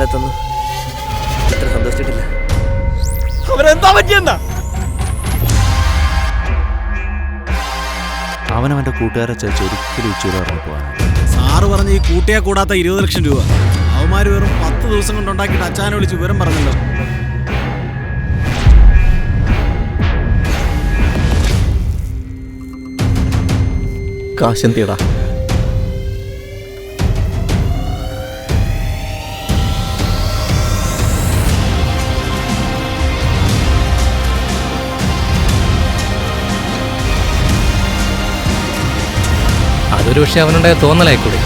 കാലത്തൊന്നും അത്ര സന്തോഷിച്ചിട്ടില്ല. അവരെന്താ പറ്റിയെന്നാ? അവനവൻ്റെ കൂട്ടുകാരെ ചേർച്ച് ഒരിക്കലും ഉച്ചൂടെ ഇറങ്ങി പോകാനാണ്. സാറ് പറഞ്ഞ ഈ കൂട്ടിയെ കൂടാത്ത 20 ലക്ഷം രൂപ അവന്മാര് വെറും 10 ദിവസം കൊണ്ടുണ്ടാക്കിയിട്ട് അച്ഛനെ വിളിച്ച് വിവരം പറഞ്ഞല്ലോ. കാശെന്തിയടാ? അതൊരു പക്ഷെ അവനുണ്ടായ തോന്നലായിക്കൂടെ.